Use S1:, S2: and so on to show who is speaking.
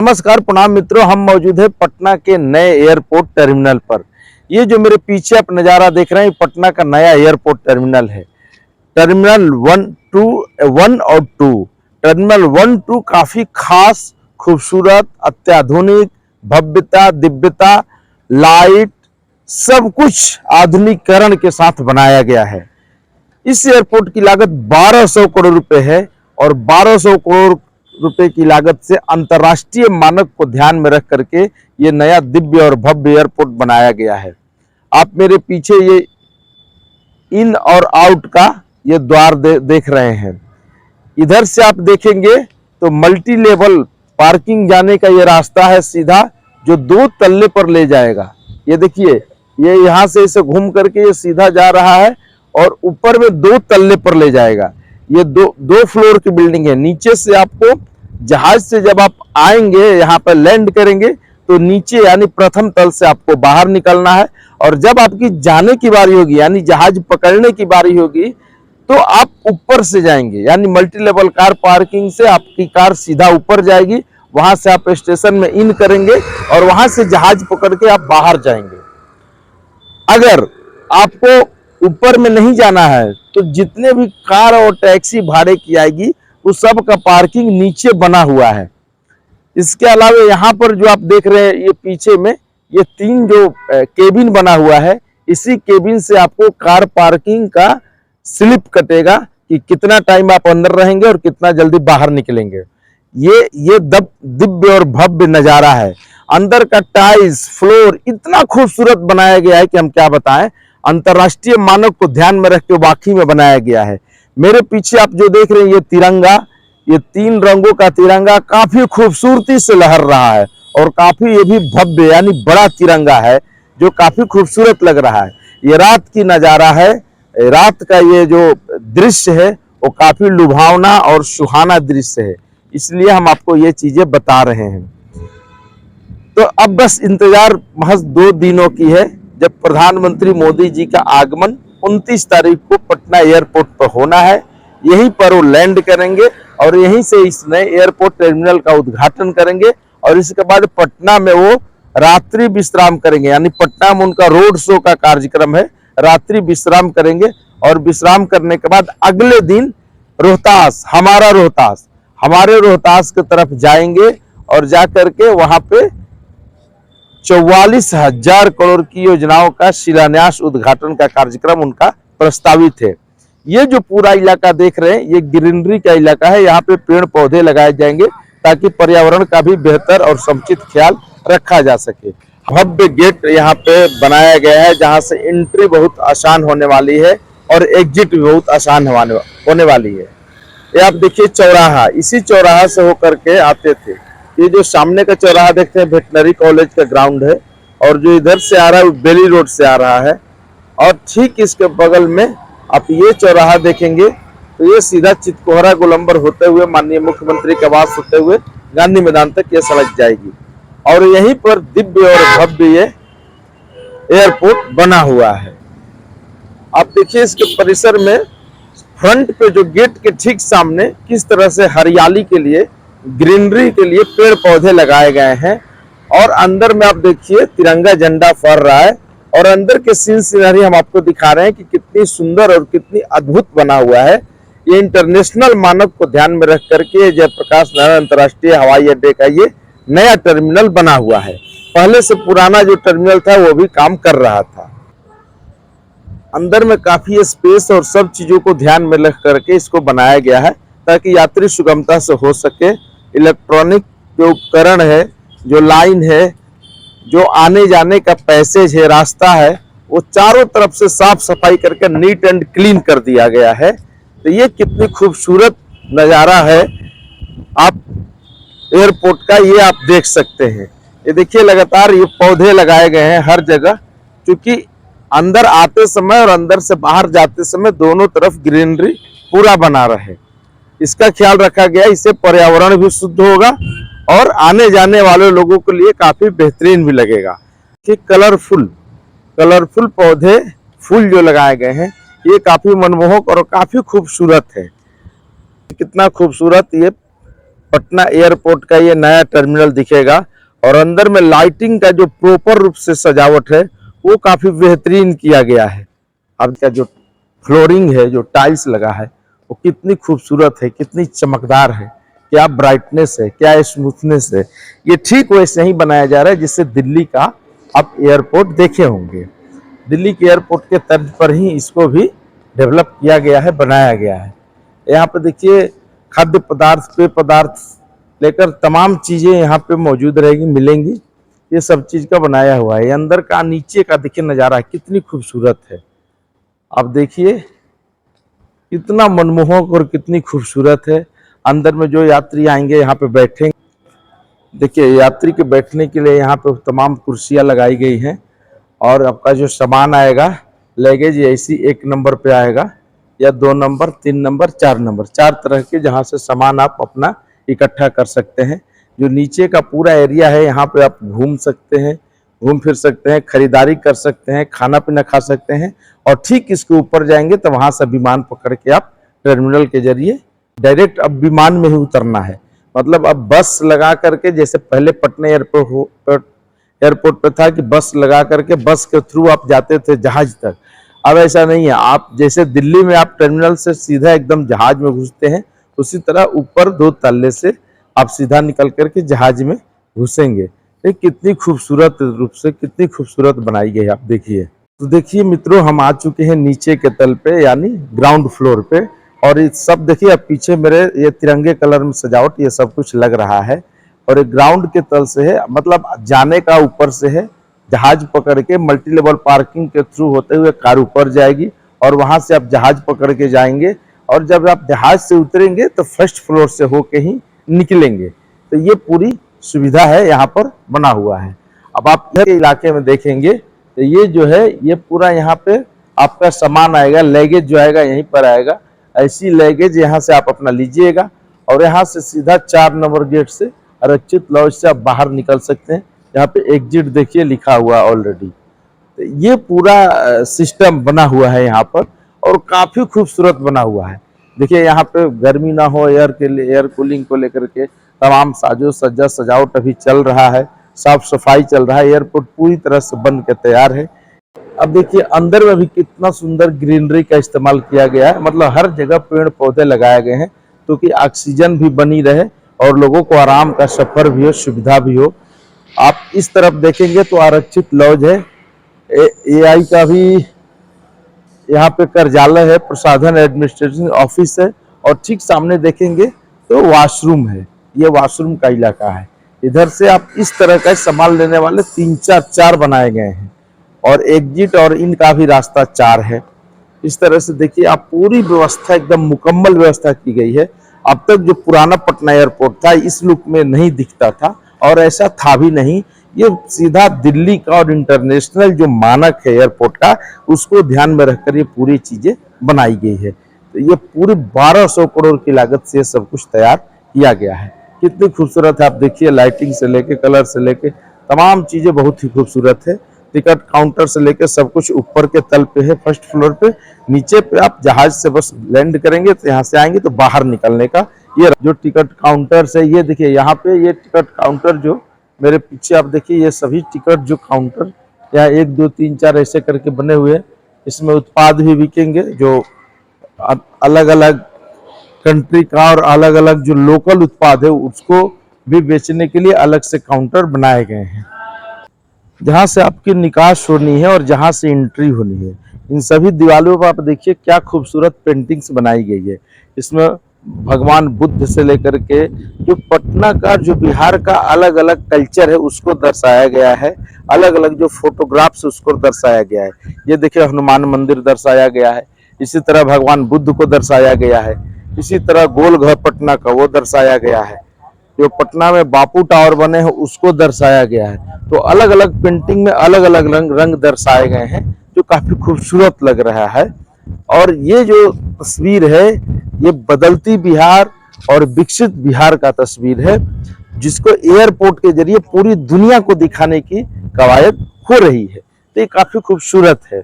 S1: नमस्कार प्रणाम मित्रों, हम मौजूद है पटना के नए एयरपोर्ट टर्मिनल पर। ये जो मेरे पीछे आप नज़ारा देख रहे हैं, पटना का नया एयरपोर्ट टर्मिनल है। टर्मिनल 1 और 2। टर्मिनल 1-2 काफी खास, खूबसूरत, अत्याधुनिक, भव्यता, दिव्यता, लाइट, सब कुछ आधुनिकीकरण के साथ बनाया गया है। इस एयरपोर्ट की लागत 1200 करोड़ रुपए है और 1200 करोड़ रुपए की लागत से अंतर्राष्ट्रीय मानक को ध्यान में रख करके ये नया दिव्य और भव्य एयरपोर्ट बनाया गया है। आप मेरे पीछे ये इन और आउट का ये द्वार देख रहे हैं। इधर से आप देखेंगे तो मल्टी लेवल पार्किंग जाने का ये रास्ता है सीधा, जो 2 तल्ले पर ले जाएगा। ये देखिए, ये यहाँ से इसे घूम करके ये सीधा जा रहा है और ऊपर में 2 तल्ले पर ले जाएगा। ये दो फ्लोर की बिल्डिंग है। नीचे से आपको जहाज से जब आप आएंगे, यहाँ पर लैंड करेंगे, तो नीचे यानी प्रथम तल से आपको बाहर निकलना है और जब आपकी जाने की बारी होगी यानी जहाज पकड़ने की बारी होगी तो आप ऊपर से जाएंगे, यानी मल्टी लेवल कार पार्किंग से आपकी कार सीधा ऊपर जाएगी। वहां से आप स्टेशन में इन करेंगे और वहां से जहाज पकड़ के आप बाहर जाएंगे। अगर आपको ऊपर में नहीं जाना है तो जितने भी कार और टैक्सी भाड़े की आएगी उस सब का पार्किंग नीचे बना हुआ है। इसके अलावा यहाँ पर जो आप देख रहे हैं, ये पीछे में ये 3 जो केबिन बना हुआ है, इसी केबिन से आपको कार पार्किंग का स्लिप कटेगा कि कितना टाइम आप अंदर रहेंगे और कितना जल्दी बाहर निकलेंगे। ये दिव्य और भव्य नजारा है। अंदर का टाइल्स फ्लोर इतना खूबसूरत बनाया गया है कि हम क्या बताएं। अंतर्राष्ट्रीय मानक को ध्यान में रख के वाकई में बनाया गया है। मेरे पीछे आप जो देख रहे हैं ये तिरंगा, ये 3 रंगों का तिरंगा काफी खूबसूरती से लहर रहा है और काफी ये भी भव्य यानी बड़ा तिरंगा है जो काफी खूबसूरत लग रहा है। ये रात की नजारा है। रात का ये जो दृश्य है वो काफी लुभावना और सुहाना दृश्य है, इसलिए हम आपको ये चीजें बता रहे हैं। तो अब बस इंतजार महज 2 दिनों की है, जब प्रधानमंत्री मोदी जी का आगमन 29 तारीख को पटना एयरपोर्ट पर होना है। यहीं पर वो लैंड करेंगे और यहीं से इस नए एयरपोर्ट टर्मिनल का उद्घाटन करेंगे और इसके बाद पटना में वो रात्रि विश्राम करेंगे, यानी पटना में उनका रोड शो का कार्यक्रम है। रात्रि विश्राम करेंगे और विश्राम करने के बाद अगले दिन रोहतास, हमारे रोहतास की तरफ जाएंगे और जाकर के वहां पे 44,000 करोड़ की योजनाओं का शिलान्यास उद्घाटन का कार्यक्रम उनका प्रस्तावित है। ये जो पूरा इलाका देख रहे हैं ये ग्रीनरी का इलाका है। यहाँ पे पेड़ पौधे लगाए जाएंगे ताकि पर्यावरण का भी बेहतर और समुचित ख्याल रखा जा सके। भव्य गेट यहाँ पे बनाया गया है जहाँ से एंट्री बहुत आसान होने वाली है और एग्जिट भी बहुत आसान होने वाली है। ये आप देखिए चौराहा, इसी चौराहा से होकर के आते थे। ये जो सामने का चौराहा देखते हैं वेटनरी कॉलेज का ग्राउंड है और जो इधर से आ रहा है वो बेली रोड से आ रहा है और ठीक इसके बगल में आप ये चौराहा देखेंगे तो ये सीधा चितकोहरा गोलंबर होते हुए माननीय मुख्यमंत्री का आवास होते हुए गांधी मैदान तक ये सड़क जाएगी और यहीं पर दिव्य और भव्य ये एयरपोर्ट बना हुआ है। आप देखिए इसके परिसर में फ्रंट पे जो गेट के ठीक सामने किस तरह से हरियाली के लिए, ग्रीनरी के लिए पेड़ पौधे लगाए गए हैं और अंदर में आप देखिए तिरंगा झंडा फहर रहा है और अंदर के सीनरी हम आपको दिखा रहे हैं कि कितनी सुंदर और कितनी अद्भुत बना हुआ है। ये इंटरनेशनल मानक को ध्यान में रख करके जयप्रकाश नारायण अंतर्राष्ट्रीय हवाई अड्डे का ये नया टर्मिनल बना हुआ है। पहले से पुराना जो टर्मिनल था वो भी काम कर रहा था। अंदर में काफी स्पेस और सब चीजों को ध्यान में रख करके इसको बनाया गया है ताकि यात्री सुगमता से हो सके। इलेक्ट्रॉनिक जो उपकरण है, जो लाइन है, जो आने जाने का पैसेज है, रास्ता है, वो चारों तरफ से साफ सफाई करके नीट एंड क्लीन कर दिया गया है। तो ये कितनी खूबसूरत नज़ारा है आप एयरपोर्ट का, ये आप देख सकते हैं। ये देखिए लगातार ये पौधे लगाए गए हैं हर जगह, क्योंकि अंदर आते समय और अंदर से बाहर जाते समय दोनों तरफ ग्रीनरी पूरा बना रहे, इसका ख्याल रखा गया। इससे पर्यावरण भी शुद्ध होगा और आने जाने वाले लोगों के लिए काफी बेहतरीन भी लगेगा। कि कलरफुल पौधे, फूल जो लगाए गए हैं ये काफी मनमोहक और काफी खूबसूरत है। कितना खूबसूरत ये पटना एयरपोर्ट का ये नया टर्मिनल दिखेगा। और अंदर में लाइटिंग का जो प्रॉपर रूप से सजावट है वो काफी बेहतरीन किया गया है। अब का जो फ्लोरिंग है, जो टाइल्स लगा है, वो कितनी खूबसूरत है, कितनी चमकदार है, क्या ब्राइटनेस है, क्या स्मूथनेस है। ये ठीक वैसे ही बनाया जा रहा है जिससे दिल्ली का आप एयरपोर्ट देखे होंगे। दिल्ली के एयरपोर्ट के तर्ज पर ही इसको भी डेवलप किया गया है, बनाया गया है। यहाँ पे देखिए खाद्य पदार्थ, पेय पदार्थ लेकर तमाम चीजें यहाँ पे मौजूद रहेगी, मिलेंगी। ये सब चीज का बनाया हुआ है। ये अंदर का, नीचे का देखिए नजारा कितनी खूबसूरत है। आप देखिए कितना मनमोहक और कितनी खूबसूरत है। अंदर में जो यात्री आएंगे यहाँ पे बैठेंगे। देखिए यात्री के बैठने के लिए यहाँ पे तमाम कुर्सियां लगाई गई हैं। और आपका जो सामान आएगा, लगेज ऐसी 1 नंबर पे आएगा, या 2 नंबर, 3 नंबर, 4 नंबर, 4 तरह के जहाँ से सामान आप अपना इकट्ठा कर सकते हैं। जो नीचे का पूरा एरिया है, यहाँ पे आप घूम सकते हैं, घूम फिर सकते हैं, खरीदारी कर सकते हैं, खाना पीना खा सकते हैं। और ठीक इसके ऊपर जाएंगे तो वहां से विमान पकड़ के आप टर्मिनल के जरिए डायरेक्ट अब विमान में ही उतरना है। मतलब अब बस लगा करके, जैसे पहले पटना एयरपोर्ट पे था कि बस लगा करके बस के थ्रू आप जाते थे जहाज तक। अब ऐसा नहीं है। आप जैसे दिल्ली में आप टर्मिनल से सीधा एकदम जहाज में घुसते हैं, उसी तरह ऊपर 2 तल्ले से आप सीधा निकल करके जहाज में घुसेंगे। ये कितनी खूबसूरत रूप से, कितनी खूबसूरत बनाई गई, आप देखिए। तो देखिए मित्रों, हम आ चुके हैं नीचे के तल पे, यानी ग्राउंड फ्लोर पे। और ये सब देखिए, अब पीछे मेरे ये तिरंगे कलर में सजावट, ये सब कुछ लग रहा है। और ये ग्राउंड के तल से है, मतलब जाने का ऊपर से है। जहाज पकड़ के मल्टी लेवल पार्किंग के थ्रू होते हुए कार ऊपर जाएगी और वहां से आप जहाज पकड़ के जाएंगे। और जब आप जहाज से उतरेंगे तो फर्स्ट फ्लोर से होके ही निकलेंगे। तो ये पूरी सुविधा है यहाँ पर बना हुआ है। अब आप इधर के इलाके में देखेंगे तो ये जो है, ये पूरा यहाँ पे आपका सामान आएगा, लगेज जो आएगा यहीं पर आएगा। ऐसी लगेज यहाँ से आप अपना लीजिएगा और यहाँ से सीधा 4 नंबर गेट से आरक्षित लॉज से आप बाहर निकल सकते हैं। यहाँ पे एग्जिट देखिए लिखा हुआ ऑलरेडी। तो ये पूरा सिस्टम बना हुआ है यहाँ पर और काफी खूबसूरत बना हुआ है। देखिए यहाँ पे गर्मी ना हो, एयर कूलिंग को लेकर के तमाम साजो सज्जा सजावट अभी चल रहा है, साफ सफाई चल रहा है। एयरपोर्ट पूरी तरह से बन के तैयार है। अब देखिए अंदर में भी कितना सुंदर ग्रीनरी का इस्तेमाल किया गया है। मतलब हर जगह पेड़ पौधे लगाए गए हैं तो कि ऑक्सीजन भी बनी रहे और लोगों को आराम का सफर भी हो, सुविधा भी हो। आप इस तरफ देखेंगे तो आरक्षित लॉज है, एआई का भी यहाँ पे कार्यालय है, प्रशासन एडमिनिस्ट्रेशन ऑफिस है। और ठीक सामने देखेंगे तो वॉशरूम है। ये वॉशरूम का इलाका है। इधर से आप इस तरह का सामान लेने वाले 3-4 बनाए गए हैं और एग्जिट और इनका भी रास्ता 4 है। इस तरह से देखिए आप पूरी व्यवस्था, एकदम मुकम्मल व्यवस्था की गई है। अब तक जो पुराना पटना एयरपोर्ट था इस लुक में नहीं दिखता था और ऐसा था भी नहीं। ये सीधा दिल्ली का और इंटरनेशनल जो मानक है एयरपोर्ट का, उसको ध्यान में रखकर ये पूरी चीजें बनाई गई है। तो ये पूरी 1200 करोड़ की लागत से सब कुछ तैयार किया गया है। कितनी खूबसूरत है आप देखिए, लाइटिंग से लेके, कलर से लेके तमाम चीजें बहुत ही खूबसूरत है। टिकट काउंटर से लेकर सब कुछ ऊपर के तल पे है, फर्स्ट फ्लोर पे। नीचे पे आप जहाज से बस लैंड करेंगे तो यहाँ से आएंगे तो बाहर निकलने का ये जो टिकट काउंटर से, ये देखिए यहाँ पे ये टिकट काउंटर जो मेरे पीछे आप देखिए, ये सभी टिकट जो काउंटर यहाँ 1 2 3 4 ऐसे करके बने हुए हैं। इसमें उत्पाद भी बिकेंगे जो अलग अलग कंट्री का और अलग अलग जो लोकल उत्पाद है उसको भी बेचने के लिए अलग से काउंटर बनाए गए हैं, जहां से आपकी निकास होनी है और जहां से एंट्री होनी है। इन सभी दीवारों पर आप देखिए क्या खूबसूरत पेंटिंग्स बनाई गई है। इसमें भगवान बुद्ध से लेकर के जो पटना का, जो बिहार का अलग अलग कल्चर है उसको दर्शाया गया है। अलग अलग जो फोटोग्राफ्स उसको दर्शाया गया है। ये देखिए हनुमान मंदिर दर्शाया गया है, इसी तरह भगवान बुद्ध को दर्शाया गया है, इसी तरह गोल घर पटना का वो दर्शाया गया है। जो पटना में बापू टावर बने हैं उसको दर्शाया गया है। तो अलग अलग पेंटिंग में अलग अलग रंग दर्शाए गए हैं जो काफी खूबसूरत लग रहा है। और ये जो तस्वीर है ये बदलती बिहार और विकसित बिहार का तस्वीर है, जिसको एयरपोर्ट के जरिए पूरी दुनिया को दिखाने की कवायद हो रही है। तो ये काफी खूबसूरत है।